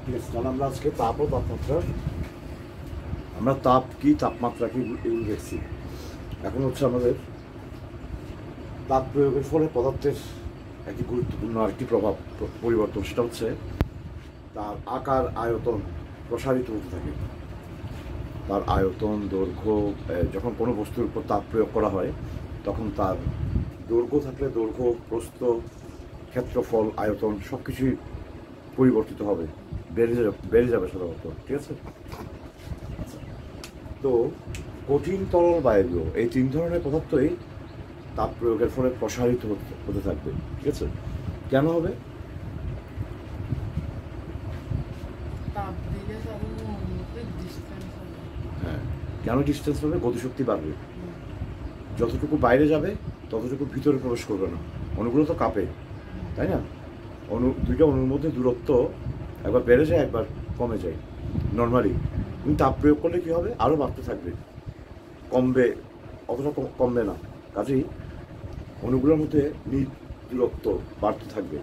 ঠিক আছে, তাহলে আমরা আজকে তাপ ও তাপমাত্রা, আমরা তাপ কি তাপমাত্রা কি এগুলো দেখছি। এখন হচ্ছে আমাদের তাপ প্রয়োগের ফলে পদার্থের একটি গুরুত্বপূর্ণ আরেকটি প্রভাব পরিবর্তন, সেটা হচ্ছে তার আকার আয়তন প্রসারিত হতে থাকে। তার আয়তন দৈর্ঘ্য, যখন কোনো বস্তুর উপর তাপ প্রয়োগ করা হয় তখন তার দৈর্ঘ্য থাকলে দৈর্ঘ্য, প্রস্থ, ক্ষেত্রফল, আয়তন সব কিছুই পরিবর্তিত হবে, বেড়ে যাবে সাধারণত। ঠিক আছে, তো কঠিন, তরল, বায়বীয় এই তিন ধরনের পদার্থই তাপ প্রয়োগের ফলে প্রসারিত হতে থাকবে। ঠিক আছে, কেন হবে? হ্যাঁ, কেন ডিস্টেন্স হবে? গতিশক্তি বাড়বে, যতটুকু বাইরে যাবে ততটুকু ভিতরে প্রবেশ করবে না। অণুগুলো তো কাঁপে, তাই না? দুইটা অণুর মধ্যে দূরত্ব একবার বেড়ে যায়, একবার কমে যায় নর্মালি। কিন্তু তাপ প্রয়োগ করলে কী হবে? আরও বাড়তে থাকবে, কমবে, অতটা কমবে না। কাজেই অণুগুলোর মধ্যে দূরত্ব বাড়তে থাকবে,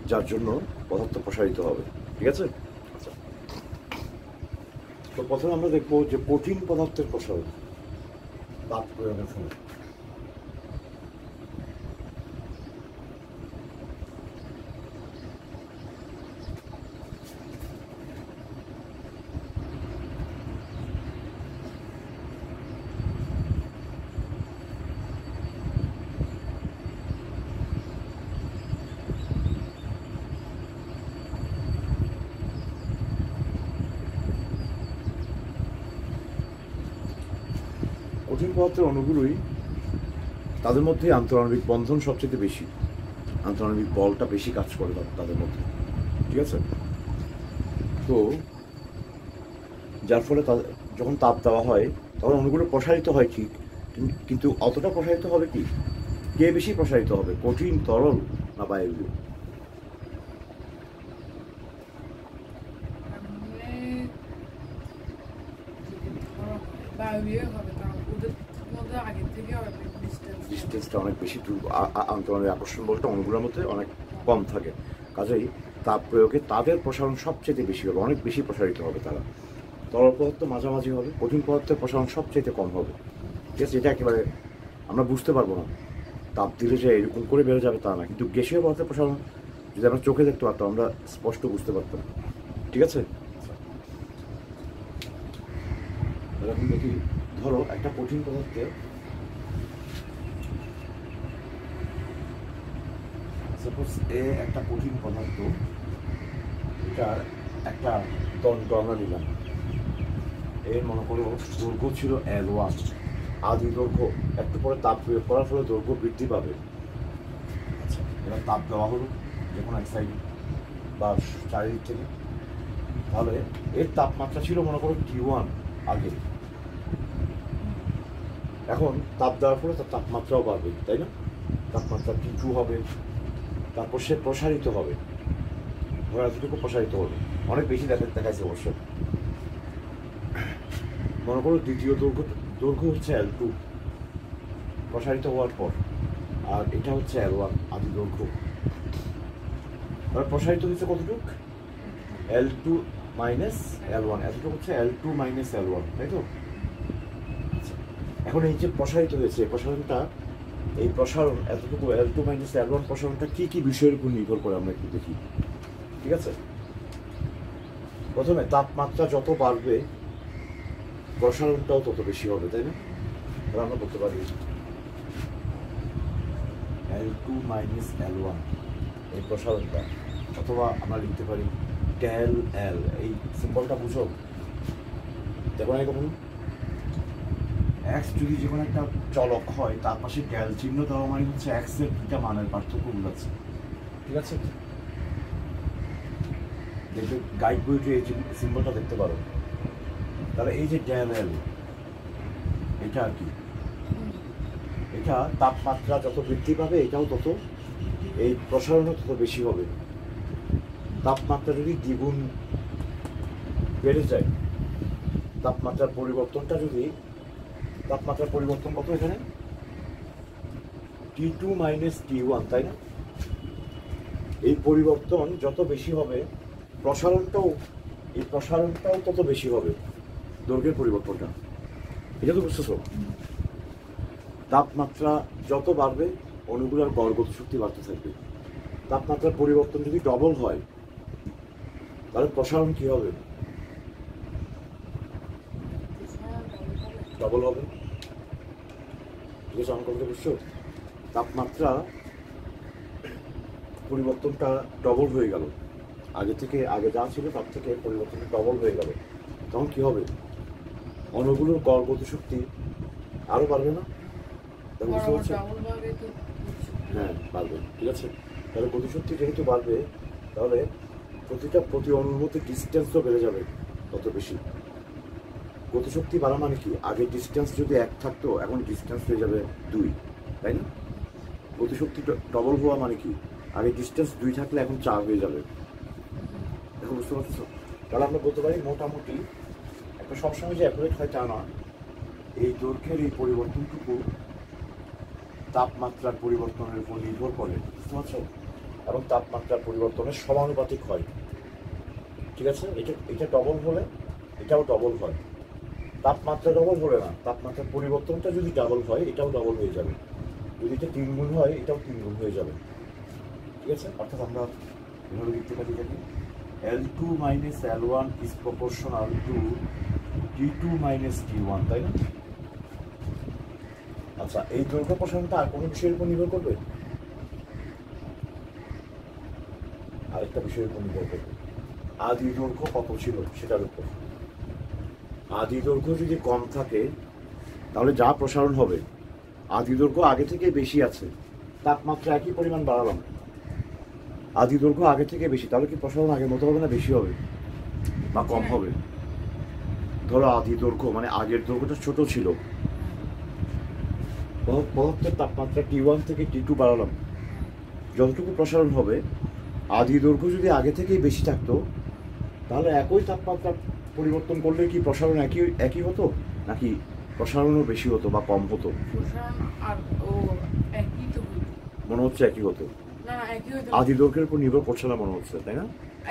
যার জন্য পদার্থ প্রসারিত হবে। ঠিক আছে, আচ্ছা, তো প্রথমে আমরা দেখবো যে কঠিন পদার্থের প্রসারণ তাপ প্রয়োগের ফলে। কঠিন পদার্থের অণুগুলোই, তাদের মধ্যে আন্তঃআণবিক বন্ধন সবচেয়ে বেশি, আন্তঃআণবিক বলটা বেশি কাজ করে তাদের মধ্যে। ঠিক আছে, তো যার ফলে তাদের যখন তাপ দেওয়া হয় তখন অণুগুলো প্রসারিত হয় ঠিক, কিন্তু অতটা প্রসারিত হবে কি? কে বেশি প্রসারিত হবে, কঠিন, তরল না বায়বীয়? ডিস্টেন্সটা অনেক বেশি, আন্তঃআণবিক আকর্ষণ বলটা অণুগুলোর মধ্যে অনেক কম থাকে, কাজেই তাপ প্রয়োগে তাদের প্রসারণ সবচেয়ে বেশি হবে, অনেক বেশি প্রসারিত হবে তারা। তরল পদার্থ মাঝামাঝি হবে, কঠিন পদার্থের প্রসারণ সবচেয়ে কম হবে। ঠিক আছে, এটা একেবারে আমরা বুঝতে পারবো না, তাপ দিলে যে এরকম করে বেড়ে যাবে তা না, কিন্তু গ্যাসীয় পদার্থের প্রসারণ যদি আমরা চোখে দেখতে পারতাম আমরা স্পষ্ট বুঝতে পারতাম। ঠিক আছে, এরকম দেখি, ধরো একটা কঠিন পদার্থে, সাপোজ একটা কঠিন পদার্থ, এটার একটা দণ্ড আমরা নিলাম, এর মনে করো দৈর্ঘ্য ছিল L1, আদি দৈর্ঘ্য। একটু পরে তাপ প্রয়োগ করার ফলে দৈর্ঘ্য বৃদ্ধি পাবে। আচ্ছা, এবার তাপ দেওয়া হলো যে কোনো এক সাইড বা চারিদিক থেকে, তাহলে এর তাপমাত্রা ছিল মনে করো T1 আগে। এখন তাপ দেওয়ার ফলে তার তাপমাত্রাও বাড়বে, তাই না? তাপমাত্রা T2 হবে, তারপর সে প্রসারিত হবে, ধরো এতটুকু প্রসারিত হবে, অনেক বেশি দেখাইছে অবশ্য। মনে করো দ্বিতীয় দৈর্ঘ্য হচ্ছে L2 প্রসারিত হওয়ার পর, আর এটা হচ্ছে L1 আদি দৈর্ঘ্য। এবার প্রসারিত হয়েছে কতটুক? L2 মাইনাস L1, এতটুকু হচ্ছে L2 মাইনাস L1, তাই তো? এখন এই যে প্রসারিত হয়েছে, প্রসারণটা, এই প্রসারণ এতটুকু L2 মাইনাস L1 প্রসারণটা কি কি বিষয়ের উপর নির্ভর করে আমরা একটু দেখি। ঠিক আছে, প্রথমে তাপমাত্রা যত বাড়বে প্রসারণটাও তত বেশি হবে, তাই না? তাহলে আমরা বলতে পারি L2 মাইনাস L1 এই প্রসারণটা, অথবা আমরা লিখতে পারি ডেল L। এই সিম্বলটা বুঝো, দেখো না, কখনো এক্স যদি যে কোনো একটা চলক হয় তার পাশে ডেল চিহ্ন দেওয়া মানে হচ্ছে এক্স এর দুটা মানের পার্থক্য বোঝাচ্ছে। ঠিক আছে, দেখবে গাইড বইতে এই সিম্বলটা দেখতে পারো। তাহলে এই যে ডেল L, এটা আর কি, এটা তাপমাত্রা যত বৃদ্ধি পাবে এটাও তত, এই প্রসারণও তত বেশি হবে। তাপমাত্রা যদি দ্বিগুণ বেড়ে যায়, তাপমাত্রার পরিবর্তনটা যদি, তাপমাত্রার পরিবর্তন কত এখানে? T2 মাইনাস T1, তাই না? এই পরিবর্তন যত বেশি হবে প্রসারণটাও তত বেশি হবে, দৈর্ঘ্যের পরিবর্তনটা। এটা তো বুঝতেছো? তাপমাত্রা যত বাড়বে অণুগুলোর গড় গতিশক্তি বাড়তে থাকবে। তাপমাত্রার পরিবর্তন যদি ডবল হয় তাহলে প্রসারণ কি হবে? ডবল হবে। ঠিক আছে, আমার কথা বুঝছো? তাপমাত্রা পরিবর্তনটা ডবল হয়ে গেল, আগে যা ছিল তার থেকে পরিবর্তনটা ডবল হয়ে গেল, তখন কি হবে? অণুগুলোর গড় গতিশক্তি আরো বাড়বে না? বুঝতে পারছো? হ্যাঁ, বাড়বে। ঠিক আছে, তাহলে গতিশক্তি যেহেতু বাড়বে তাহলে প্রতি অণুর মধ্যে ডিস্টেন্সও বেড়ে যাবে তত বেশি। গতিশক্তি বাড়া মানে কি? আগে ডিস্টেন্স যদি 1 থাকতো, এখন ডিস্টেন্স হয়ে যাবে 2, তাই না? গতিশক্তি ডবল হওয়া মানে কি? আগে ডিস্টেন্স 2 থাকলে এখন 4 হয়ে যাবে। দেখো, বুঝতে পারছো? তাহলে আমরা বলতে পারি মোটামুটি, একটা সবসময় যে অ্যাকুরেট হয় তা না, এই দৈর্ঘ্যের এই পরিবর্তনটুকু তাপমাত্রার পরিবর্তনের উপর নির্ভর করে, বুঝতে পারছো? এবং তাপমাত্রার পরিবর্তনের সমানুপাতিক হয়। ঠিক আছে, এটা ডবল হলে এটাও ডবল হয়। তাপমাত্রা ডবল হলে না, তাপমাত্রার পরিবর্তনটা যদি ডাবল হয় এটাও ডবল হয়ে যাবে। যদি এটা 3 গুণ হয় এটাও 3 গুণ হয়ে যাবে। ঠিক আছে, অর্থাৎ আমরা এভাবে লিখতে পারি দেখি, L2 minus L1 is proportional to T2 minus T1, তাই না? আচ্ছা, এই দৈর্ঘ্য প্রসারণটা আর কোনো বিষয়ের উপর নির্ভর করবে? আরেকটা বিষয়ের উপর নির্ভর করবে, আদি দৈর্ঘ্য কত ছিল সেটার উপর। আদি দৈর্ঘ্য যদি কম থাকে তাহলে যা প্রসারণ হবে, আদি দৈর্ঘ্য আগে থেকে বেশি আছে, তাপমাত্রা একই পরিমাণ বাড়ালাম, আদি দৈর্ঘ্য আগে থেকে বেশি, তাহলে কি প্রসারণ আগের মতো হবে না বেশি হবে বা কম হবে? ধরো আদি দৈর্ঘ্য মানে আগের দৈর্ঘ্যটা ছোট ছিল, পদার্থের তাপমাত্রা T1 থেকে T2 বাড়ালাম, যতটুকু প্রসারণ হবে, আদি দৈর্ঘ্য যদি আগে থেকেই বেশি থাকতো তাহলে একই তাপমাত্রা পরিবর্তন করলে কি প্রসারণ একই হতো, নাকি প্রসারণও বেশি হতো বা কম হতো? মনে হচ্ছে একই হতো। আদি দৈর্ঘ্যের উপর নির্ভর করছে না মনে হচ্ছে, তাই না?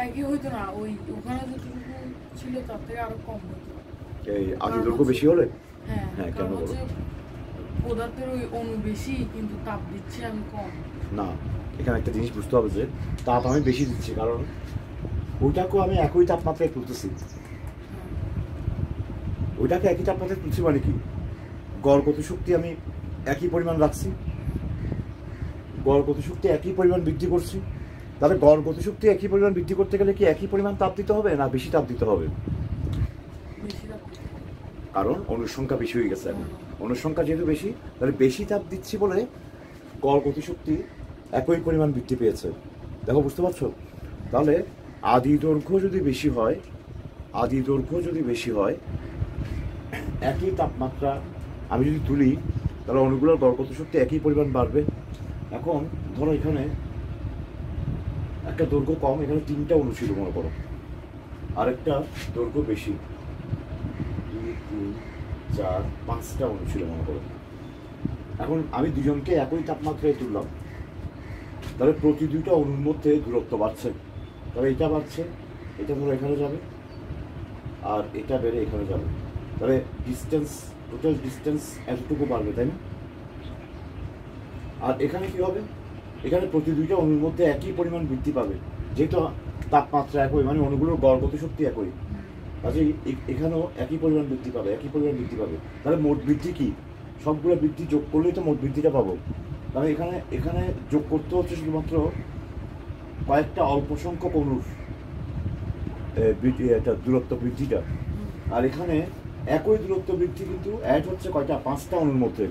একই হতো না, ওই ওখানে যতটুকু ছিল তার থেকে আরো কম হতো। এই আদি দৈর্ঘ্য বেশি হলে? হ্যাঁ, কেন বলো? পদার্থের ওই অণু বেশি কিন্তু তাপ দিচ্ছি আমি কম। না, এখানে একটা জিনিস বুঝতে হবে যে তাপ আমি বেশি দিচ্ছি, কারণ ওইটাকেও আমি একই তাপমাত্রায় তুলতেছি। ওইটাকে একই তাপমাত্রায় তুলছি মানে কি? গড় গতিশক্তি আমি একই পরিমাণ রাখছি, গড় গতিশক্তি একই পরিমাণ বৃদ্ধি করছি। তাহলে গড় গতিশক্তি একই পরিমাণ বৃদ্ধি করতে গেলে কি একই পরিমাণ তাপ দিতে হবে না বেশি তাপ দিতে হবে? কারণ অণুর সংখ্যা বেশি হয়ে গেছে। এখন অণুর সংখ্যা যেহেতু বেশি, তাহলে বেশি তাপ দিচ্ছি বলে গড় গতিশক্তি একই পরিমাণ বৃদ্ধি পেয়েছে। দেখো, বুঝতে পারছো? তাহলে আদি দৈর্ঘ্য যদি বেশি হয়, একই তাপমাত্রা আমি যদি তুলি তাহলে অণুগুলোর গড় গতিশক্তি একই পরিমাণ বাড়বে। এখন ধরো এখানে একটা দৈর্ঘ্য কম, এখানে 3টা অণু ছিল মনে করো, আরেকটা দৈর্ঘ্য বেশি, 2, 3, 4, 5টা অণু ছিল মনে করো। এখন আমি দুজনকে একই তাপমাত্রায় তুললাম, তাহলে প্রতি 2টা অণুর মধ্যে দূরত্ব বাড়ছে। তাহলে এটা বাড়ছে, এটা ধরো এখানে যাবে আর এটা বেড়ে এখানে যাবে, তাহলে টোটাল ডিস্টেন্স এতটুকু বাড়বে, তাই না? আর এখানে কি হবে? এখানে প্রতি 2টা অণুর মধ্যে একই পরিমাণ বৃদ্ধি পাবে, যেহেতু তাপমাত্রা একই, মানে অণুগুলোর গড় গতিশক্তি একই, কাজেই এখানেও একই পরিমাণ বৃদ্ধি পাবে। তাহলে মোট বৃদ্ধি কি? সবগুলো বৃদ্ধি যোগ করলেই তো মোট বৃদ্ধিটা পাবো। তাহলে এখানে যোগ করতে হচ্ছে শুধুমাত্র কয়েকটা অল্প সংখ্যক অণুর একটা দূরত্ব বৃদ্ধিটা, আর এখানে একই দূরত্ব বৃদ্ধি কিন্তু অ্যাড হচ্ছে কয়টা? 5টা অণুর মধ্যে।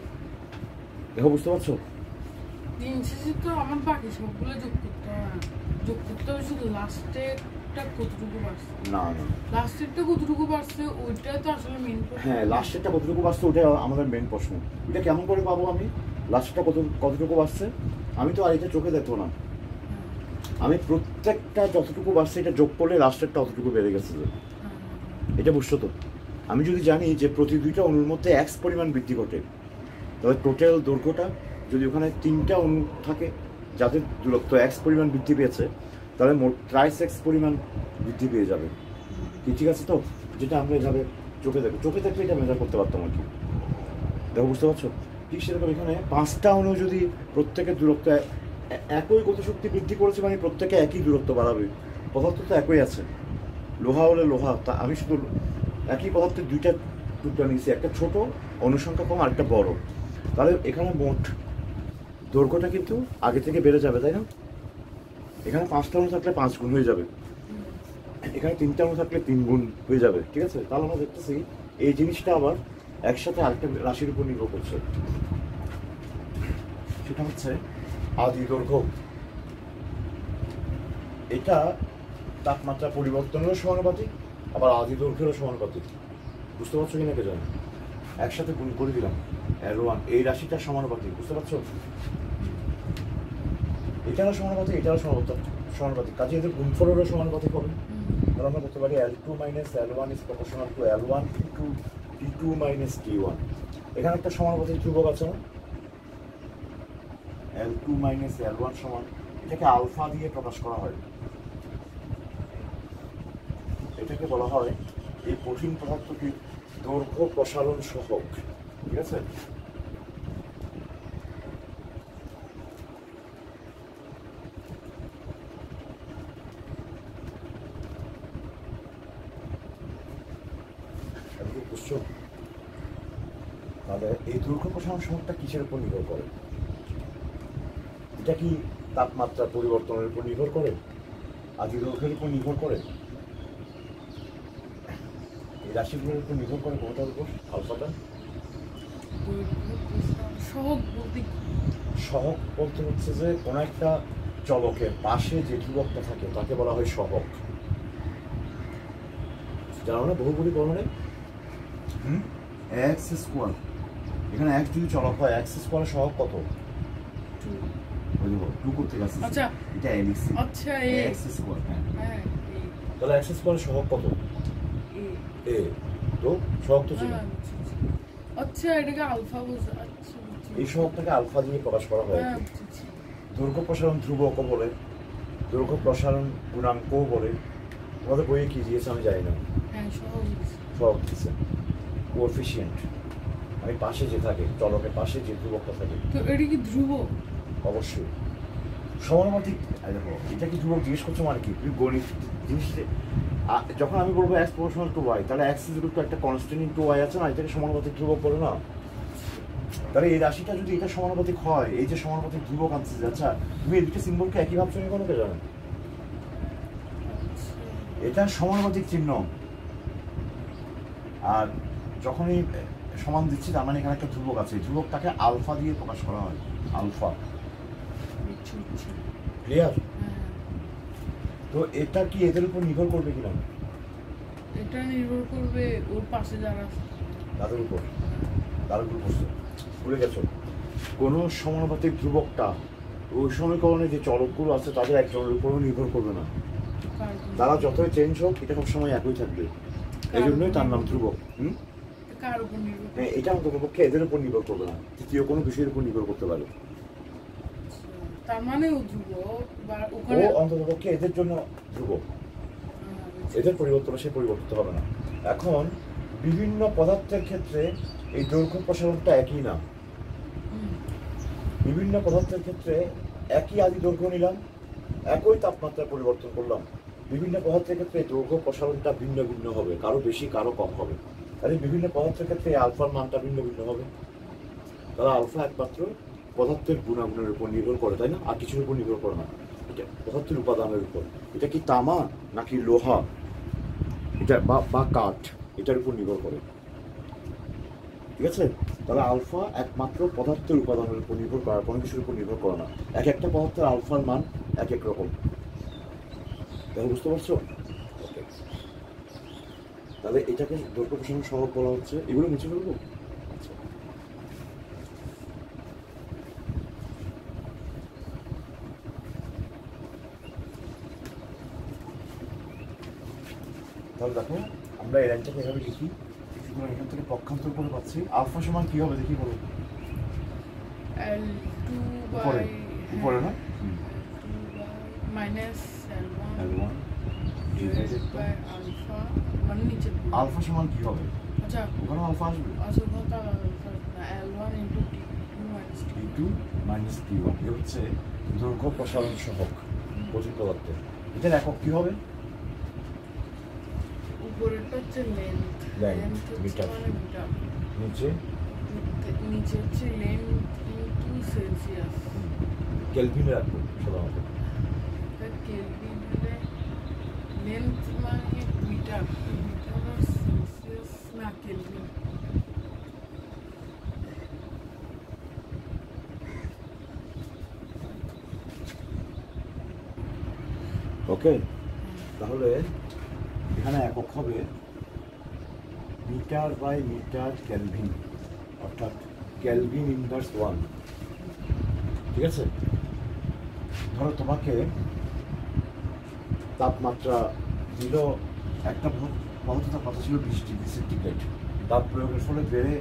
দেখো, বুঝতে পারছো? তো আমার বাকি সবগুলো যোগ করতে হবে শুধু লাস্টেরটা কতটুকু বাড়ছে। না, লাস্টেরটা কতটুকু বাড়ছে ওইটাই তো আসলে মেইন প্রশ্ন। হ্যাঁ, লাস্টেরটা কতটুকু বাড়ছে ওটা আমাদের মেইন প্রশ্ন। এটা কেমন করে পাবো আমি লাস্টটা কতটুকু বাড়ছে? আমি তো আর এটা চোখে দেখবো না, আমি প্রত্যেকটা যতটুকু বাড়ছে এটা যোগ করলে লাস্টেরটা অতটুকু বেড়ে গেছে। এটা বুঝছো তো? আমি যদি জানি যে প্রতি 2টা অণুর মধ্যে x পরিমাণ বৃদ্ধি ঘটে, তাহলে টোটাল দৈর্ঘ্যটা যদি ওখানে 3টা অণু থাকে যাদের দূরত্ব x পরিমাণ বৃদ্ধি পেয়েছে, তাহলে মোট ট্রাইস এক্স পরিমাণ বৃদ্ধি পেয়ে যাবে। কি ঠিক আছে তো? যেটা আমরা এভাবে চোখে দেখলে এটা মেজার করতে পারতাম আর কি। দেখো, বুঝতে পারছো? ঠিক সেরকম এখানে 5টা অণু যদি প্রত্যেকের দূরত্ব একই গতিশক্তি বৃদ্ধি করেছে, মানে প্রত্যেকে একই দূরত্ব বাড়াবে। পদার্থ তো একই আছে, লোহা হলে লোহা, তা আমি শুধু একই পদার্থের দুইটা টুকরা নিয়েছি, একটা ছোট অনুসংখ্যা কম আর একটা বড়। তাহলে এখানে মোট দৈর্ঘ্যটা কিন্তু আগে থেকে বেড়ে যাবে, তাই না? এখানে 5টা অণু থাকলে 5 গুণ হয়ে যাবে, এখানে 3টা অণু থাকলে 3 গুণ হয়ে যাবে। ঠিক আছে? তাহলে আমরা দেখতেছি এই জিনিসটা আবার একসাথে আরেকটা রাশির উপর নির্ভর করছে, সেটা হচ্ছে আদি দৈর্ঘ্য। এটা তাপমাত্রা পরিবর্তনেরও সমানুপাতিক, আবার আদি দৈর্ঘ্যেরও সমানুপাতিক। বুঝতে পারছো কিনা কে জানে? একসাথে গুণ করে দিলাম L1, এই রাশিটা সমানুপাতিক। বুঝতে পারছো? এটারও সমানুপাতিক, এটারও সমানুপাতিক, কাজে এদের গুণফলেরও সমানুপাতিক হবে। তাহলে আমরা বলতে পারি L2 minus L1 is proportional to L1 into T2 minus T1। এখানে একটা সমানুপাতিক ধ্রুবক আছে না? L2 minus L1 সমান, এটাকে আলফা দিয়ে প্রকাশ করা হয়। এটাকে বলা হয় এই কঠিন পদার্থটির দৈর্ঘ্য প্রসারণ সহগ। ঠিক আছে? বুঝছো? তাহলে এই দৈর্ঘ্য প্রসারণ সহগটা কিসের উপর নির্ভর করে? এটা কি তাপমাত্রা পরিবর্তনের উপর নির্ভর করে, আদি দৈর্ঘ্যের উপর নির্ভর করে, এই রাশিগুলোর উপর নির্ভর করে? কোনটার উপর? আলফাটা। সহগ বলতে হচ্ছে যে কোনো একটা চলকের পাশে যে ধ্রুবকটা থাকে তাকে বলা হয় সহগ। জানো না বহুপদী গণনে এক্স স্কোয়ার, এখানে এক্স যদি চলক হয়, এক্স স্কোয়ারের সহগ কত? 2 করতে গেছে, এটা এক্স, আচ্ছা এক্স স্কোয়ার। হ্যাঁ, তাহলে এক্স স্কোয়ারের সহগ কত? এ। তো সহগ তো ছিল, আচ্ছা এটাকে আলফা বলছে। আচ্ছা, এই সহগটাকে আলফা দিয়ে প্রকাশ করা হয়। দৈর্ঘ্য প্রসারণ ধ্রুবকও বলে, দৈর্ঘ্য প্রসারণ গুণাঙ্কও বলে। তোমাদের বইয়ে কি দিয়েছে আমি জানি না। হ্যাঁ, সহগ দিয়েছে, কোএফিসিয়েন্ট, মানে পাশে যে থাকে, চলকের পাশে যে ধ্রুবকটা থাকে। তো এটা কি ধ্রুবক? অবশ্যই সমানুপাতিক। দেখো, এটা কি ধ্রুবক জিজ্ঞেস করছো মানে কি? তুমি গণিত জিনিস যখন আমি বলবো এক্স প্রপোর্শনাল টু ওয়াই, তাহলে এক্স ইজ ইকুয়াল টু একটা কনস্ট্যান্ট ইনটু ওয়াই আছে না, এটাকে সমানুপাতিক ধ্রুবক বলে না? তাহলে এই রাশিটা যদি এটা সমানুপাতিক হয়, এই যে সমানুপাতিক ধ্রুবক আনছে, আচ্ছা তুমি এই দুটো সিম্বলকে একই ভাবছো নি কোনো কে জানো? এটা সমানুপাতিক চিহ্ন, আর যখনই সমান দিচ্ছি তার মানে এখানে একটা ধ্রুবক আছে, ধ্রুবকটাকে আলফা দিয়ে প্রকাশ করা হয়, আলফা। ক্লিয়ার? তো এটা কি এদের উপর নির্ভর করবে কিনা? এটা নির্ভর করবে ওর পাশে যারা আছে তাদের উপর। তার উপর বসছে, ভুলে গেছো? কোনো সমানুপাতিক ধ্রুবকটা ওই সমীকরণে যে চলকগুলো আছে তাদের একজনের উপরও নির্ভর করবে না। তারা যতই চেঞ্জ হোক, এটা সবসময় একই থাকবে, এই জন্যই তার নাম ধ্রুবক। এটা অন্ততপক্ষে এদের উপর নির্ভর করবে না, তৃতীয় কোনো বিষয়ের উপর নির্ভর করতে পারে। তার মানে ও ধ্রুবক, ও অন্ততপক্ষে এদের জন্য ধ্রুবক, এদের পরিবর্তন সে পরিবর্তিত হবে না। এখন বিভিন্ন পদার্থের ক্ষেত্রে এই দৈর্ঘ্য প্রসারণটা একই না। বিভিন্ন পদার্থের ক্ষেত্রে একই আদি দৈর্ঘ্য নিলাম, একই তাপমাত্রা পরিবর্তন করলাম, বিভিন্ন পদার্থের ক্ষেত্রে দৈর্ঘ্য প্রসারণটা ভিন্ন ভিন্ন হবে, কারো বেশি কারো কম হবে। তাহলে বিভিন্ন পদার্থের ক্ষেত্রে আলফার মানটা ভিন্ন ভিন্ন হবে। তাহলে আলফা একমাত্র পদার্থের গুণাগুণের উপর নির্ভর করে, তাই না? আর কিছুর উপর নির্ভর করে না। এটা পদার্থের উপাদানের উপর, এটা কি তামা নাকি লোহা, এটা বা কাঠ, এটার উপর নির্ভর করে। ঠিক আছে? তাহলে আলফা একমাত্র পদার্থের উপাদানের উপর নির্ভর করে, কোনো কিছুর উপর নির্ভর করে না। এক একটা পদার্থের আলফার মান এক এক রকম। তাহলে বুঝতে পারছো? তাহলে এটাকে দৈর্ঘ্য প্রসারণ সহগ বলা হচ্ছে। এগুলো মুছে ফেলবো। তাহলে দেখো, আমরা এই লাইনটাকে এভাবে লিখি, সুতরাং এখান থেকে পক্ষান্তর করে পাচ্ছি আলফা সমান কি হবে দেখি বলো। L2 উপরে না? Minus L1 L1 divided by alpha মানে নিচে আলফা সমান কি হবে? আচ্ছা ওখানে আলফা আসবে আসল কথা L1 into T2 minus T2 minus T1 এ হচ্ছে দৈর্ঘ্য প্রসারণ সহগ কঠিন পদার্থের। এটার একক কি হবে? উপরেরটা হচ্ছে লেন্থ Length, হচ্ছে মিটার। মানে মিটার নিচে নিচে হচ্ছে লেন্থ ইনটু সেলসিয়াস কেলভিনে রাখবো সাধারণত। কেলভিন হলে লেন্থ মানে মিটার মিটার আর সেলসিয়াস না কেলভিন ওকে, তাহলে এখানে একক হবে মিটার বাই মিটার কেলভিন, অর্থাৎ কেলভিন ইনভার্স 1। ঠিক আছে, ধরো তোমাকে তাপমাত্রা দিল, একটা পদার্থ কথা ছিল 20 ডিগ্রি সেন্টিগ্রেড, তাপ প্রয়োগের ফলে বেড়ে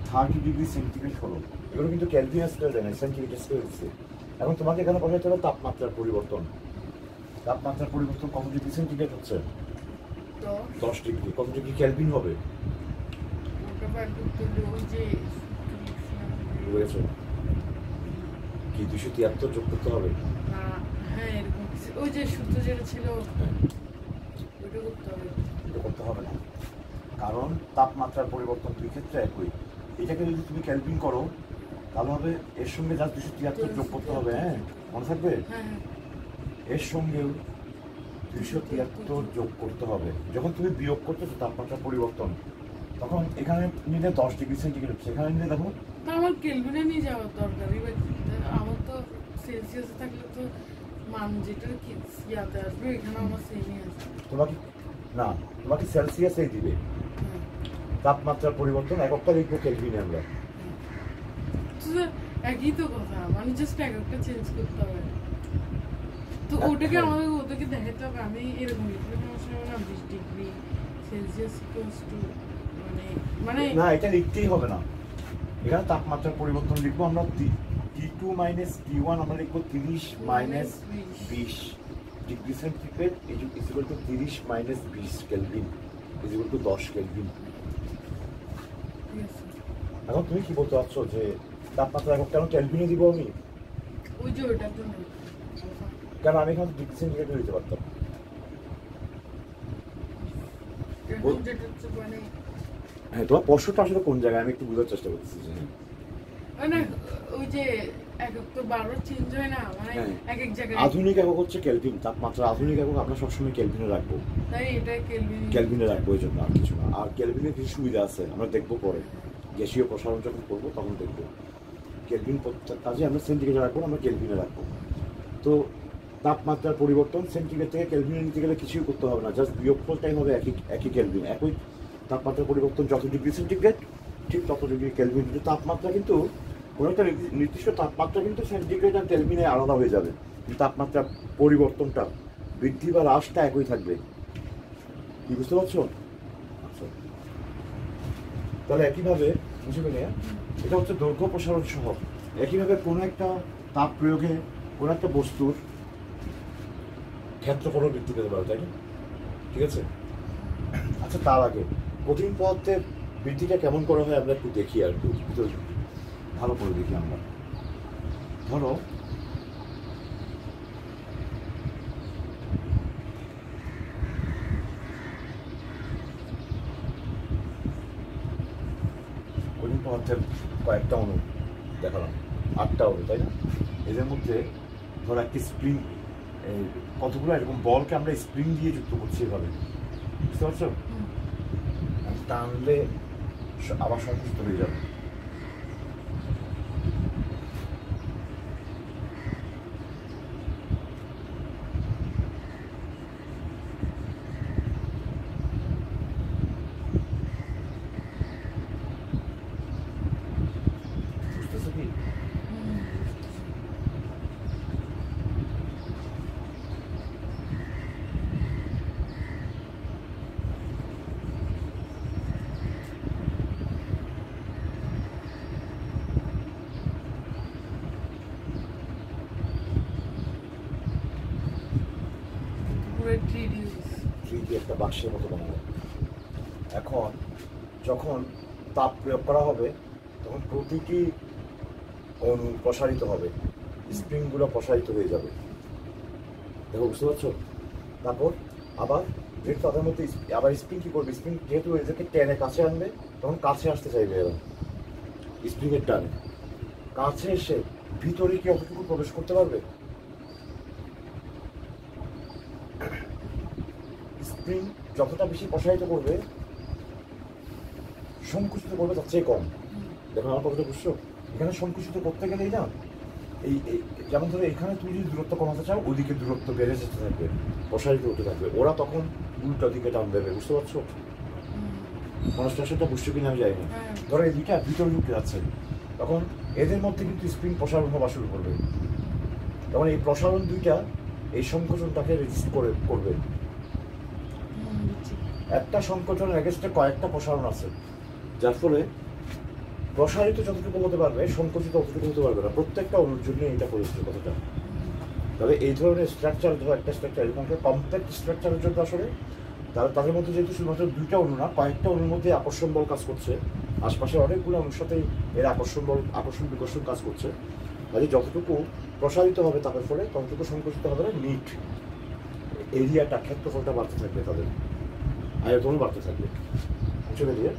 30 ডিগ্রি সেন্টিগ্রেড হলো। এগুলো কিন্তু কেলভিন স্কেল দেয় না, সেন্টিগ্রেড স্কেল দিচ্ছে। এখন তোমাকে এখানে বোঝাতে হবে তাপমাত্রার পরিবর্তন। তাপমাত্রার পরিবর্তন কত ডিগ্রি সেন্টিগ্রেড হচ্ছে? 10 ডিগ্রি। কত ডিগ্রি কেলভিন হবে? বুঝেছো কি 273 যোগ করতে হবে? হ্যাঁ এরকম ওই যে সূত্র যেটা ছিল ওইটা করতে হবে। এটা করতে হবে না, কারণ তাপমাত্রার পরিবর্তন দুই ক্ষেত্রে একই। এটাকে যদি তুমি কেলভিন করো তাহলে হবে এর সঙ্গে যা 273 যোগ করতে হবে। হ্যাঁ, মনে থাকবে? এর সঙ্গেও 273 যোগ করতে হবে। যখন তুমি বিয়োগ করতেছো তাপমাত্রার পরিবর্তন, তখন এখানে নিলে 10 ডিগ্রি সেন্টিগ্রেড, সেখানে নিলে দেখো আমার কেলভিনে নিয়ে যাওয়ার দরকার। আমার তো সেলসিয়াসে থাকলে তো মান যেটা কি ইয়াতে আসবে, এখানে আমার সেমই আছে। তোমাকে সেলসিয়াসেই দিবে। তাপমাত্রার পরিবর্তন এককটা লিখবো কেলভিনে আমরা। একই তো কথা, মানে জাস্ট এককটা চেঞ্জ করতে হবে। তো ওটাকে আমাদের ওদেরকে দেখাতে হবে। আমি এরকম লিখলে সমস্যা হবে না? 20 ডিগ্রি সেলসিয়াস ইকুয়ালস টু মানে না, এটা লিখতেই হবে না। এখানে তাপমাত্রার পরিবর্তন লিখবো আমরা T2 মাইনাস T1, আমরা লিখবো 30 minus 20 degree centigrade is equal to 30 minus 20 kelvin is equal to 10 kelvin. এখন তুমি কি বলতে পারছো যে তাপমাত্রা একক কেন কেলভিনে দিব আমি? ওই যে ওইটার জন্য কেন আমি এখানে ডিগ্রি সেন্টিগ্রেডে দিতে পারতাম? হ্যাঁ, তোমার প্রশ্নটা আসলে কোন জায়গায় আমি একটু বোঝার চেষ্টা করতেছি। মানে ওই যে একক তো বারবার চেঞ্জ হয় না, মানে এক এক জায়গায়। আধুনিক একক হচ্ছে কেলভিন, তাপমাত্রা আধুনিক একক আমরা সবসময় কেলভিনে রাখবো। তাই এটা কেলভিনে রাখবো, এই জন্য আর কিছু না। আর কেলভিনের কিছু সুবিধা আছে, আমরা দেখবো পরে, গ্যাসীয় প্রসারণ যখন করবো তখন দেখবো। কেলভিন কাজে আমরা সেন্টিগ্রেডে রাখবো, আমরা কেলভিনে রাখবো। তো তাপমাত্রার পরিবর্তন সেন্টিগ্রেড থেকে কেলভিনে নিতে গেলে কিছুই করতে হবে না, জাস্ট বিয়োগফলটাই হবে একই কেলভিন। একই তাপমাত্রার পরিবর্তন যত ডিগ্রি সেন্টিগ্রেড ঠিক তত ডিগ্রি কেলভিন। কিন্তু তাপমাত্রা কিন্তু কোনো একটা নির্দিষ্ট তাপমাত্রা কিন্তু সেন্টিগ্রেড আর কেলভিনে আলাদা হয়ে যাবে, কিন্তু তাপমাত্রার পরিবর্তনটা বৃদ্ধি বা হ্রাসটা একই থাকবে। কি বুঝতে পারছো? আচ্ছা, তাহলে একইভাবে বুঝে গেলে এটা হচ্ছে দৈর্ঘ্য প্রসারণ সহগ। একইভাবে কোনো একটা তাপ প্রয়োগে কোনো একটা বস্তুর ক্ষেত্রফল বৃদ্ধি পেতে পারে, তাই না? ঠিক আছে। আচ্ছা, তার আগে কঠিন পদার্থের বৃদ্ধিটা কেমন করা হয় আমরা একটু দেখি, আর একটু ভালো করে দেখি আমরা। ধরো কঠিন পদার্থের কয়েকটা অণু দেখালাম, 8টা অণু, তাই না? এদের মধ্যে ধরো একটি স্প্রিং, কতগুলো এরকম বলকে আমরা স্প্রিং দিয়ে যুক্ত করছি এভাবে, বুঝতে পারছো? টানলে আবার সংকুচিত হয়ে যাবে। বুঝতেছো কি? 3D একটা বাক্সের মতো বানাবো। এখন যখন তাপ প্রয়োগ করা হবে তখন প্রতিটি অণু প্রসারিত হবে, স্প্রিংগুলো প্রসারিত হয়ে যাবে। দেখো, বুঝতে পারছো? তারপর আবার যেহেতু তাদের মধ্যে আবার স্প্রিং কী করবে, স্প্রিং যেহেতু এদেরকে টেনে কাছে আনবে তখন কাছে আসতে চাইবে এরা, স্প্রিংয়ের টানে কাছে এসে ভিতরে কি অতটুকু প্রবেশ করতে পারবে? স্প্রিং যতটা বেশি প্রসারিত করবে, সংকুচিত করবে তার চেয়ে কম। দেখো আমার কথাটা বুঝছো? এখানে সংকুচিত করতে গেলেই না, এই যেমন ধরো এখানে তুমি যদি দূরত্ব কমাতে চাও, ওদিকে দূরত্ব বেড়ে যেতে থাকবে, প্রসারিত হতে থাকবে, ওরা তখন উল্টো দিকে টান দেবে। বুঝতে পারছো? কনস্ট্রাকশনটা বুঝছো কিনা আমি জানি না। ধরো এই দিকটা ভিতরে ঢুকে যাচ্ছে, তখন এদের মধ্যে কিন্তু স্প্রিং প্রসারণ হওয়া শুরু করবে। তখন এই প্রসারণ দুইটা এই সংকোচনটাকে রেজিস্ট করবে। একটা সংকোচনের এগেনস্টে কয়েকটা প্রসারণ আছে, যার ফলে প্রসারিত যতটুকু হতে পারবে, সংকুচিত ততটুকু হতে পারবে না। প্রত্যেকটা অণুর জন্য এটা পরিচিত কথাটা। তবে এই ধরনের স্ট্রাকচার, ধরো একটা স্ট্রাকচার এরকম কমপ্লেক্স স্ট্রাকচারের জন্য আসলে তাদের মধ্যে যেহেতু শুধুমাত্র দুইটা অণু না, কয়েকটা অণুর মধ্যে আকর্ষণ বল কাজ করছে, আশপাশে অনেকগুলো অণুর সাথেই এর আকর্ষণ বিকর্ষণ কাজ করছে। কাজে যতটুকু প্রসারিত হবে তাদের ফলে ততটুকু সংকুচিত হবে না, নিট এরিয়াটা, ক্ষেত্রফলটা বাড়তে থাকবে, তাদের আয়তনও বাড়তে থাকবে। বুঝতে পেরিয়ে?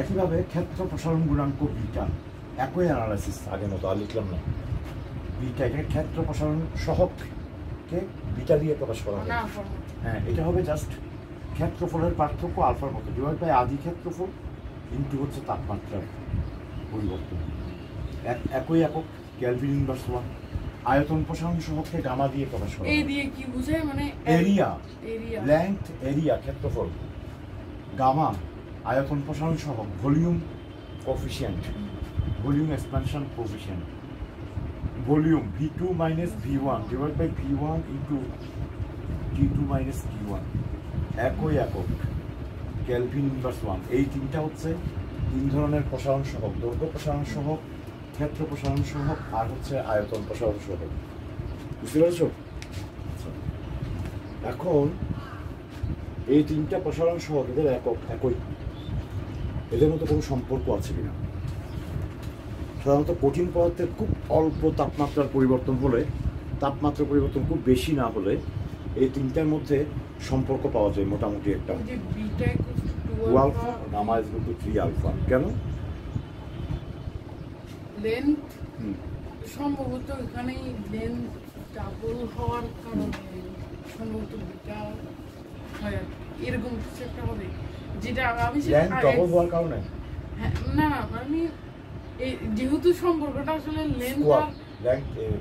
একইভাবে ক্ষেত্র প্রসারণ গুণাঙ্ক বিটা, একই অ্যানালাইসিস, আগের মতো আর লিখলাম না। বিটা, এখানে ক্ষেত্র প্রসারণ সহগকে বিটা দিয়ে প্রকাশ করা হবে। হ্যাঁ, এটা হবে জাস্ট ক্ষেত্রফলের পার্থক্য আলফার মতো, ডিভাইড বাই আদি ক্ষেত্রফল ইন্টু হচ্ছে তাপমাত্রার পরিবর্তন। একই একক, কেলভিন ইনভার্স 1। আয়তন প্রসারণ সহগকে গামা দিয়ে প্রকাশ করা। এই দিয়ে কি বোঝায়? মানে এরিয়া, লেংথ, এরিয়া, ক্ষেত্রফল। গামা আয়তন প্রসারণ সহগ, volume coefficient, volume expansion coefficient. Volume V2 minus V1 divide by V1 into T2 minus T1। একই একক, কেলভিন ইনভার্স 1। এই তিনটা হচ্ছে তিন ধরনের প্রসারণ সহগ, দৈর্ঘ্য প্রসারণ সহগ, ক্ষেত্র প্রসারণ সহগ, আর হচ্ছে আয়তন প্রসারণ সহগ। বুঝতে পেরেছো? এখন এই তিনটা প্রসারণ সহগ, এদের একক একই, এদের মধ্যে কোনো সম্পর্ক আছে কিনা? সাধারণত কঠিন পদার্থের খুব অল্প তাপমাত্রার পরিবর্তন হলে, তাপমাত্রার পরিবর্তন খুব বেশি না হলে এই তিনটার মধ্যে সম্পর্ক পাওয়া যায় মোটামুটি একটা। 2 alpha, gamma is equal to 3 alpha. কেন? লেন্থ সম্ভবত এখানে লেন্থ ডাবল হওয়ার কারণে সম্ভবত বিটা হয়, এরকম কিছু একটা হবে, যেটা আমি লেন্থ ডাবল হওয়ার কারণে। হ্যাঁ, না আমি এই যেহেতু সম্পর্কটা আসলে লেন্থ আর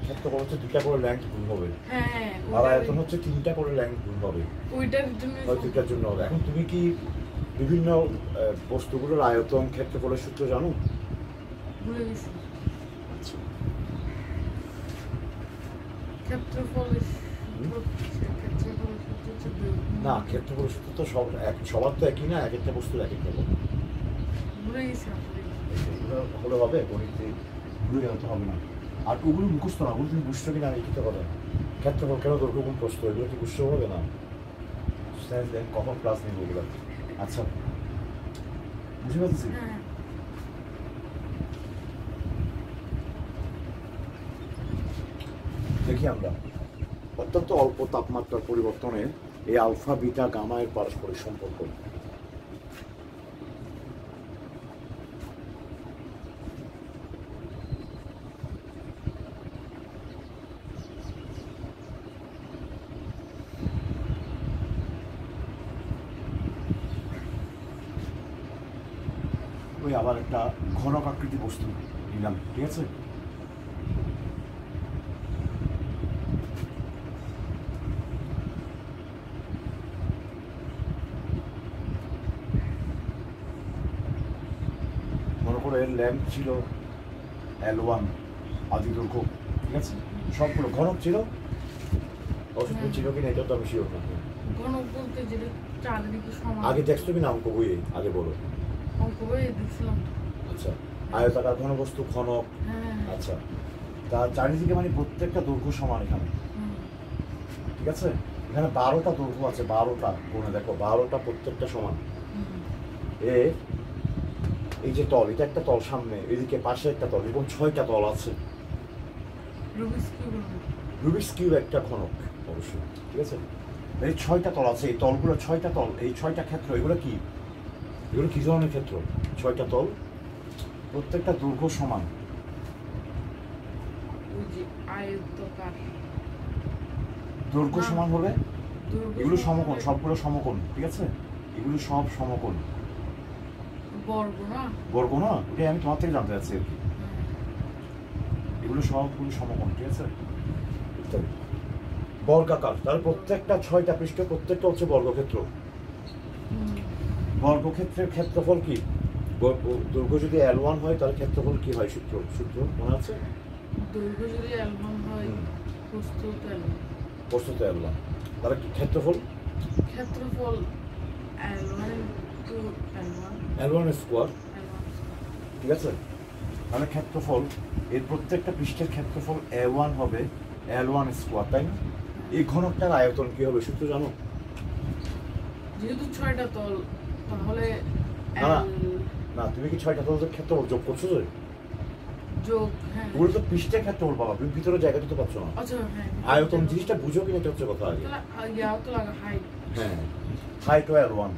ক্ষেত্রফল হচ্ছে দুইটা করে লেন্থ গুণ হবে, হ্যাঁ, আর আয়তন হচ্ছে তিনটা করে লেন্থ গুণ হবে, ওইটার জন্য দুইটার জন্য হবে। এখন তুমি কি বিভিন্ন বস্তুগুলোর আয়তন, ক্ষেত্রফলের সূত্র জানো? ভুলে গেছি। আচ্ছা, ক্ষেত্রফলের না, ক্ষেত্রফলের সূত্র তো সবার তো একই না, এক একটা বস্তুর এক একটা হবে। ভুলে গেছি আসলে। হলে হবে, গণিতে ভুলে গেলে তো হবে না। আর ওগুলো মুখস্থ না, ওগুলো তুমি বুঝছো কিনা এই কথা কথা। ক্ষেত্রফল কেন দৈর্ঘ্য কোন প্রশ্ন, এগুলো কি বুঝতে হবে না? কখন ক্লাস নেব ওগুলো? আচ্ছা, বুঝতে পারছি। দেখি আমরা অত্যন্ত অল্প তাপমাত্রার পরিবর্তনে এই আলফা, বিটা, গামা এর পারস্পরিক সম্পর্ক। ওই আবার একটা ঘনক আকৃতি বস্তু নিলাম, ঠিক আছে? মনে করো এর ল্যাম্প ছিল L1 আদি দৈর্ঘ্য, ঠিক আছে? সবগুলো ঘনক ছিল, অসুবিধা ছিল কিনা এটা তো আমি শিওর না। ঘনক বলতে যেটা চারিদিকে সমান। আগে দেখছো কিনা অঙ্ক বইয়ে? আগে বলো। অঙ্ক বইয়ে দেখছিলাম। আচ্ছা, আয়তাকার ঘনবস্তু ঘনক। হ্যাঁ। আচ্ছা, তার চারিদিকে মানে প্রত্যেকটা দৈর্ঘ্য সমান এখানে, ঠিক আছে? এখানে 12টা দৈর্ঘ্য আছে, 12টা কোণে দেখো, 12টা প্রত্যেকটা সমান। এই যে তল, এটা একটা তল, সামনে এদিকে পাশে একটা তল, এরকম 6টা তল আছে। রুবিক্স কিউব একটা ঘনক অবশ্যই, ঠিক আছে? এই 6টা তল আছে, এই তলগুলো 6টা তল, এই 6টা ক্ষেত্র, এগুলো কি, এগুলো কি ধরনের ক্ষেত্র? 6টা তল, প্রত্যেকটা দৈর্ঘ্য সমান। দৈর্ঘ্য সমান হলে এগুলো সমকোণ, সবগুলো সমকোণ, ঠিক আছে? এগুলো সব সমকোণ। বর্গ না, ওটাই আমি তোমার থেকে জানতে চাচ্ছি আর কি। এগুলো সবগুলো সমকোণ, ঠিক আছে? বর্গাকার, তাহলে প্রত্যেকটা 6টা পৃষ্ঠ, প্রত্যেকটা হচ্ছে বর্গক্ষেত্র। বর্গক্ষেত্রের ক্ষেত্রফল কি? দৈর্ঘ্য যদি L1 হয় তাহলে ক্ষেত্রফল কি হয়? সূত্র মনে আছে? দৈর্ঘ্য যদি L1 হয়, প্রস্থ তো L1, তাহলে ক্ষেত্রফল L1 স্কোয়ার, ঠিক আছে? তাহলে ক্ষেত্রফল, এর প্রত্যেকটা পৃষ্ঠের ক্ষেত্রফল A1 হবে L1 স্কোয়ার, তাই না? এই ঘনকটার আয়তন কি হবে সূত্র জানো? যেহেতু 6টা তল, তাহলে না, তুমি কি 6টা তল ক্ষেত্রফল যোগ করছো? যোগ, হ্যাঁ, ওগুলো তো পৃষ্ঠের ক্ষেত্রফল পাবা, তুমি ভিতরে জায়গাটা তো পাচ্ছ না। আচ্ছা, হ্যাঁ, আয়তন জিনিসটা বুঝো কিনা, এটা হচ্ছে কথা আগে। হাইট, হ্যাঁ, হাইট ও L1,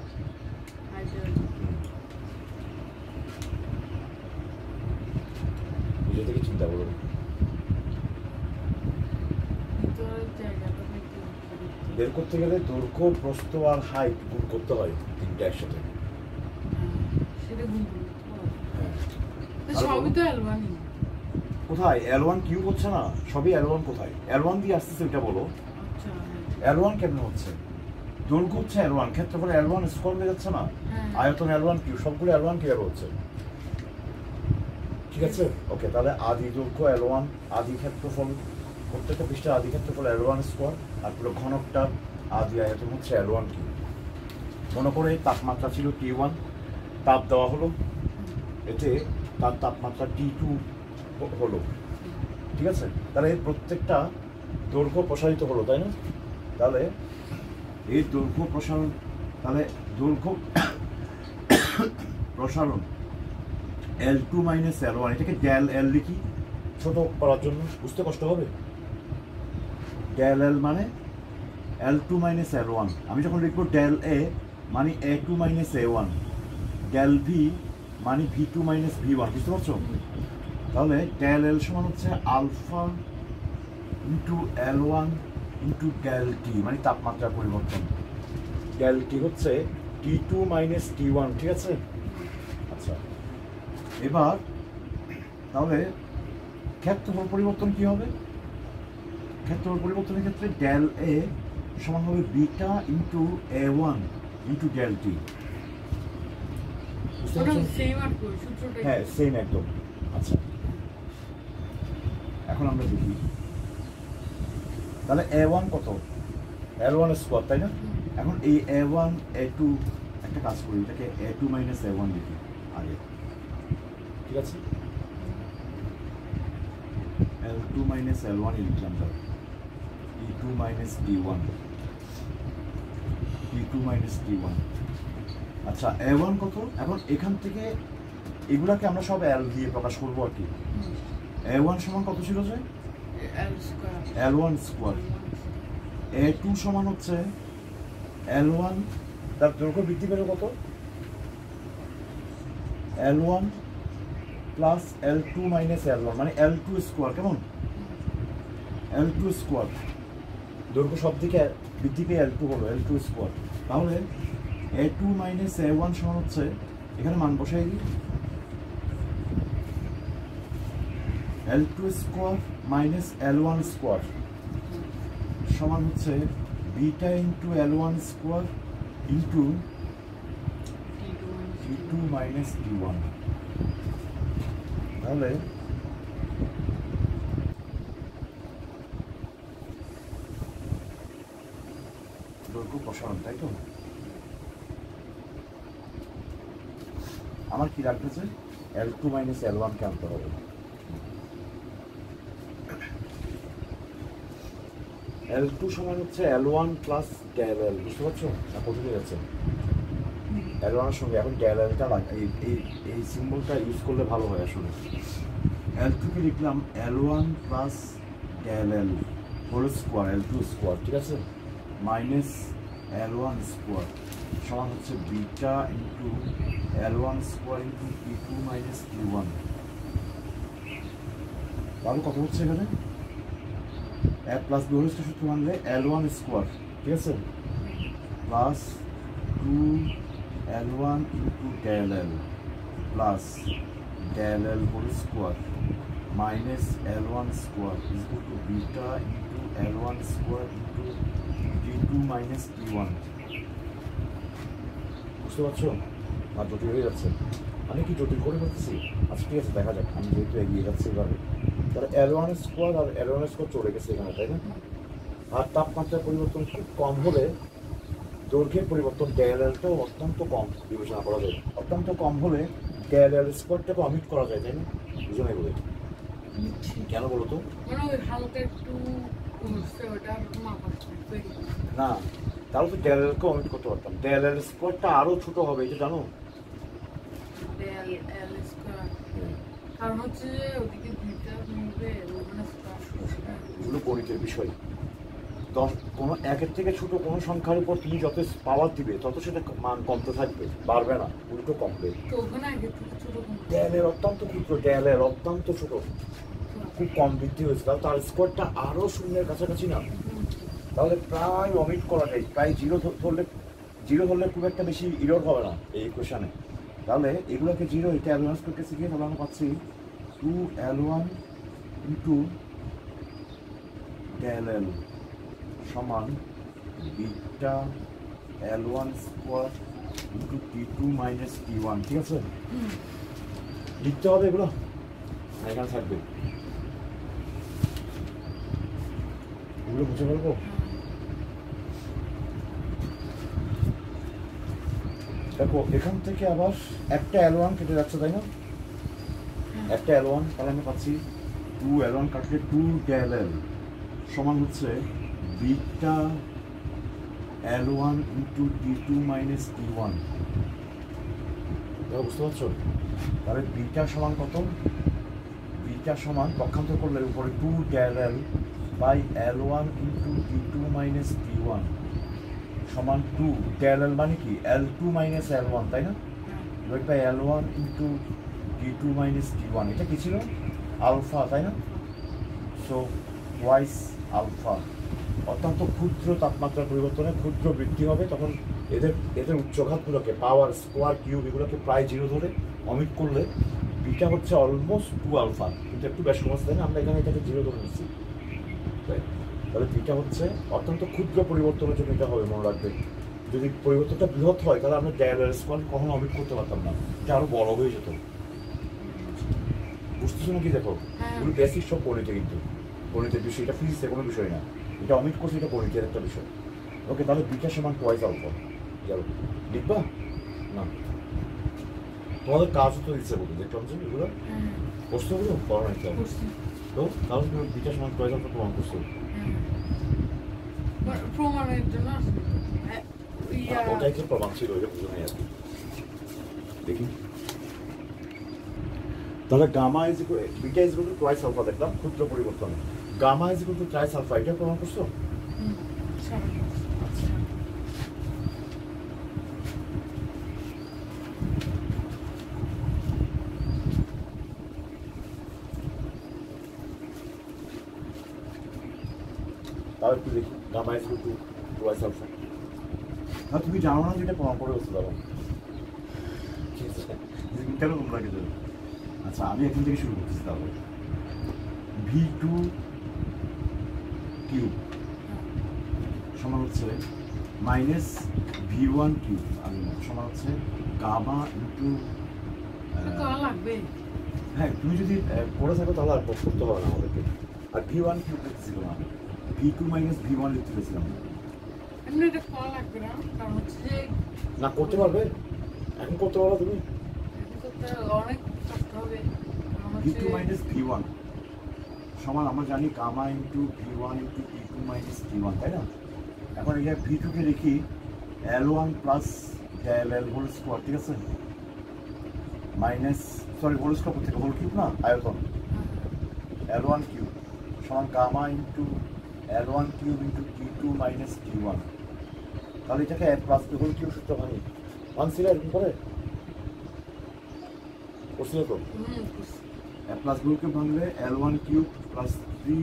নিজে থেকে চিন্তা করো। বের করতে গেলে দৈর্ঘ্য, প্রস্থ আর হাইট গুণ করতে হয়, তিনটা একসাথে। সবই তো L1। কোথায় L1 কিউব হচ্ছে না? সবই L1 কোথায়? L1 দিয়ে আসতেছে এটা বলো। L1 কেমন হচ্ছে? দৈর্ঘ্য হচ্ছে L1, ক্ষেত্রফল L1 স্কোয়ার হয়ে যাচ্ছে না? আয়তন L1 কিউব, সবগুলো L1 কিভাবে হচ্ছে? ঠিক আছে, ওকে। তাহলে আদি দৈর্ঘ্য L1, আদি ক্ষেত্রফল, প্রত্যেকটা পৃষ্ঠের আদি ক্ষেত্রফল L1 স্কোয়ার, আর পুরো ঘনকটা আদি আয়তন হচ্ছে L1 কিউব। মনে করে তাপমাত্রা ছিল T1, তাপ দেওয়া হলো, এতে তার তাপমাত্রা T2 হলো, ঠিক আছে? তাহলে এই প্রত্যেকটা দৈর্ঘ্য প্রসারিত হলো, তাই না? তাহলে এই দৈর্ঘ্য প্রসারণ, তাহলে দৈর্ঘ্য প্রসারণ L2 মাইনাস L1, এটাকে ডেল L লিখি ছোট করার জন্য, বুঝতে কষ্ট হবে। ডেল L মানে L2 মাইনাস L1, আমি যখন লিখবো ডেল A মানে A2 minus A1, del V মানে V2 মাইনাস V1, বুঝতে পারছো? তাহলে ডেল L সমান হচ্ছে alpha into L1 into del T, মানে তাপমাত্রার পরিবর্তন। ডেল T হচ্ছে T2 মাইনাস T1, ঠিক আছে? আচ্ছা, এবার তাহলে ক্ষেত্রফল পরিবর্তন কি হবে? ক্ষেত্রফল পরিবর্তনের ক্ষেত্রে ডেল A সমান হবে beta into A1 into del T। হ্যাঁ, সেম একদম। আচ্ছা, এখন আমরা দেখি তাহলে A1 কত? L1 স্কোয়ার, তাই না? এখন এই A1 A2, একটা কাজ করি, এটাকে A2 মাইনাস A1 লিখি আগে, ঠিক আছে? L2 মাইনাস L1 লিখলাম, T2 minus T1, T2 minus T1। আচ্ছা, A1 কত? এখন এখান থেকে এগুলাকে আমরা সব L দিয়ে প্রকাশ করবো আর কি। A1 সমান কত ছিল যে? L1 square. A2 সমান হচ্ছে L1, তার দৈর্ঘ্য বৃদ্ধি পেল কত? L1 plus L2 minus L1, মানে L2 স্কোয়ার, কেমন? L2 স্কোয়ার, দৈর্ঘ্য সব দিকে বৃদ্ধি পেয়ে L2 হলো, L2 স্কোয়ার। তাহলে A2 মাইনাস A1 সমান হচ্ছে, এখানে মান বসাই দিই, L2 square minus L1 square সমান হচ্ছে beta into L1 square into T2 minus T1। তাহলে দৈর্ঘ্য প্রসারণ, তাই তো? আমার কি রাখতেছে? L2 মাইনাস L1 কে আনতে হবে। L2 সমান হচ্ছে L1 প্লাস ডেল এল, বুঝতে পারছো না কোথায় যাচ্ছে? L1 এর সঙ্গে এখন ডেল এলটা এই সিম্বলটা ইউজ করলে ভালো হয় আসলে। L2 কে লিখলাম L1 plus del L whole square L2 square, ঠিক আছে, মাইনাস L1 স্কোয়ার সমান হচ্ছে beta into L1 square into P2 minus P1। তাহলে কত হচ্ছে এখানে? A plus B whole square সূত্র মানলে L1 স্কোয়ার, ঠিক আছে, plus 2L1 into del L plus del L whole square minus L1 square is equal to beta into L1 square into P2 minus P1। বুঝতে পারছো? আর জটিল হয়ে যাচ্ছে, আমি কি জটিল করে করতেছি? আচ্ছা ঠিক আছে, দেখা যাক। আমি যেহেতু এগিয়ে যাচ্ছি এভাবে, তাহলে L1 স্কোয়ার আর L1 স্কোয়ার চলে গেছে এখানে, তাই না? আর তাপমাত্রার পরিবর্তন খুব কম হলে দৈর্ঘ্যের পরিবর্তন ডেল এলটাও অত্যন্ত কম বিবেচনা করা যায়। অত্যন্ত কম হলে ডেল এল স্কোয়ারটাকে অমিট করা যায়, তাই না? বুঝো নাই বলে কেন বলো তো? হালকা একটু ওটা না, তাহলে তো ডেল এলকে অমিট করতে পারতাম। ডেল এল স্কোয়ারটা আরো ছোট হবে, এটা জানো? ডেল এল স্কোয়ার কারণ হচ্ছে যে ওদিকে দুইটা মিলবে ওখানে এগুলো গণিতের বিষয়। কোনো একের থেকে ছোট কোনো সংখ্যার উপর তুমি যত পাওয়ার দিবে তত সেটা মান কমতে থাকবে, বাড়বে না, উল্টো কমবে। তো ওখানে আগে থেকে ছোট ডেল এর অত্যন্ত ক্ষুদ্র, ডেল এর অত্যন্ত ছোট, খুব কম বৃদ্ধি হয়েছে। তাহলে তার স্কোয়ারটা আরো শূন্যের কাছাকাছি না? তাহলে প্রায় অমিট করা যায়, প্রায় জিরো ধরলে খুব একটা বেশি ইরর হবে না এই ইকুয়েশনে। তাহলে এগুলোকে জিরো এটা অ্যাডভান্স করতে শিখে তাহলে আমরা পাচ্ছি 2L1 ইন্টু ডেল এল সমান beta L1 square into P2 minus P1, ঠিক আছে? লিখতে হবে এগুলো, এখানে থাকবে, এগুলো বুঝে পারবো। দেখো এখান থেকে আবার একটা L1 কেটে যাচ্ছে, তাই না? একটা L1, তাহলে আমি পাচ্ছি 2L1 কাটলে 2 ডেল এল সমান হচ্ছে beta L1 into P2 minus P1। বুঝতে পারছো? তাহলে বিটা সমান কত? বিটা সমান পক্ষান্তর করলে উপরে 2 del L by L1 into P2 minus P1 সমান 2 ডেল এল মানে কি L2 মাইনাস L1, তাই না? Divide by L1 into P2 minus P1, এটা কি ছিল? আলফা, তাই না? So twice alpha. অত্যন্ত ক্ষুদ্র তাপমাত্রার পরিবর্তনে ক্ষুদ্র বৃদ্ধি হবে, তখন এদের উচ্চঘাতগুলোকে পাওয়ার স্কোয়ার কিউব এগুলোকে প্রায় জিরো ধরে অমিট করলে বিটা হচ্ছে অলমোস্ট 2 আলফা, কিন্তু একটু বেশ কমাচ্ছে, তাই না? আমরা এখানে এটাকে জিরো ধরে নিচ্ছি, তাহলে বিটা হচ্ছে অত্যন্ত ক্ষুদ্র পরিবর্তনের জন্য এটা হবে, মনে রাখবে। যদি পরিবর্তনটা বৃহৎ হয় তাহলে আমরা ডেল এল স্কোয়ার কখনো অমিট করতে পারতাম না, এটা আরো বড় হয়ে যেত। বুঝতেছো নাকি? দেখো এগুলো বেসিক সব গণিতে, কিন্তু গণিতের বিষয়, এটা ফিজিক্সের কোনো বিষয় না। এটা অমিট করছে, এটা গণিতের একটা বিষয়। ওকে, তাহলে বিটা সমান টুয়াইস আলফা। যাবো লিখবা না? তোমাদের কাজও তো দিচ্ছে বলতে দেখলাম যে এগুলো প্রশ্নগুলো করো না, তো তাহলে তুমি বিটা সমান টুয়াইস আলফা প্রমাণ করছো। প্রমাণের জন্য ওটাই কি প্রমাণ ছিল, ওইটা বুঝে নেই আর কি। দেখি তাহলে gamma is equal beta is equal to twice alpha দেখলাম ক্ষুদ্র পরিবর্তন, gamma is equal to thrice alpha, এটা প্রমাণ করছো? তাহলে একটু দেখি gamma is equal to twice alpha. না তুমি জানো না যেটা প্রমাণ করে বলতে পারো, ঠিক আছে? কেন তোমরা কি জানো? আচ্ছা আমি এখান থেকে শুরু করতেছি। তাহলে V2 কিউব সমান হচ্ছে মাইনাস V1 কিউব সমান হচ্ছে গামা ইন্টু, হ্যাঁ তুমি যদি পড়ে থাকো তাহলে আর করতে হবে না আমাদেরকে। আর V1 কিউব লিখতেছিল না, V2 মাইনাস V1 লিখতে পেরেছিলাম না। করতে পারবে? এখন করতে পারো তুমি? V2 মাইনাস V1 সমান আমরা জানি gamma into V1 into P2 minus T one, তাই না? এখন এই ভি টুকে লিখি L one plus del L whole square, ঠিক আছে? মাইনাস সরি হোল স্কোয়ার থেকে হোল কিউব না, আয়তন এল ওয়ান কিউব সমান gamma into L one cube into T two minus T one. তাহলে এটাকে প্লাস হোল কিউব সূত্র ভাঙি, ভাঙছিল এরকম করে করছিল তো? প্লাস হোল কিউব ভাঙলে L one cube plus three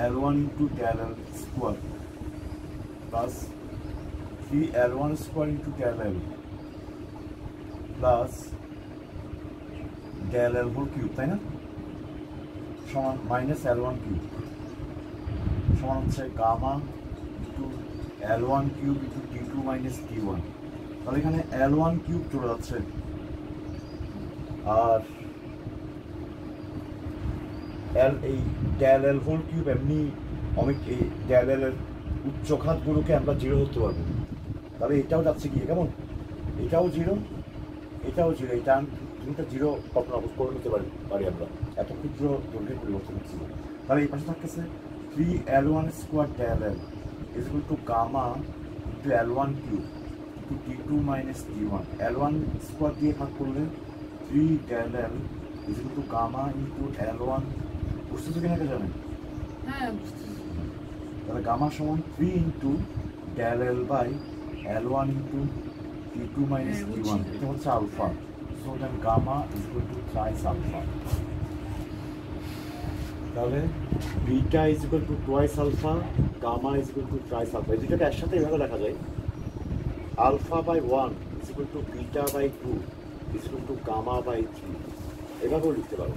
L one into del L square plus three L one square into del L plus del L whole cube, তাই না? সমান মাইনাস এল ওয়ান কিউব সমান হচ্ছে gamma into L one cube into T two minus T one. তাহলে এখানে এল one cube চলে যাচ্ছে, আর এই ডেল এল হোল কিউব এমনি অনেক এই ডেল এল এর উচ্চঘাতগুলোকে আমরা জিরো ধরতে পারবো। তাহলে এটাও যাচ্ছে কি কেমন, এটাও জিরো এটাও জিরো, এটা তিনটা জিরো কল্পনা করে নিতে পারি আমরা, এত ক্ষুদ্র দৈর্ঘ্যের পরিবর্তন হচ্ছে। তাহলে এই পাশে থাকতেছে three L one square del L is equal to gamma into L one cube into T two minus T one. L one square দিয়ে ভাগ করলে three del L is equal to gamma into L one, বুঝতেছো কিনা এটা জানেন? হ্যাঁ, তাহলে gamma সমান three into del L by L one into T two minus T one, এটা হচ্ছে alpha. So then gamma is equal to thrice alpha. তাহলে beta is equal to twice alpha, gamma is equal to thrice alpha. এই দুটোকে একসাথে এভাবে লেখা যায়, alpha by one is equal to beta by two is equal to gamma by three, এভাবেও লিখতে পারো।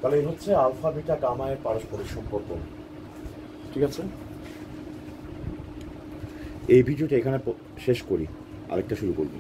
তাহলে এই হচ্ছে আলফা বিটা গামা এর পারস্পরিক সম্পর্ক, ঠিক আছে? এই ভিডিওটা এখানে শেষ করি, আরেকটা শুরু করবি।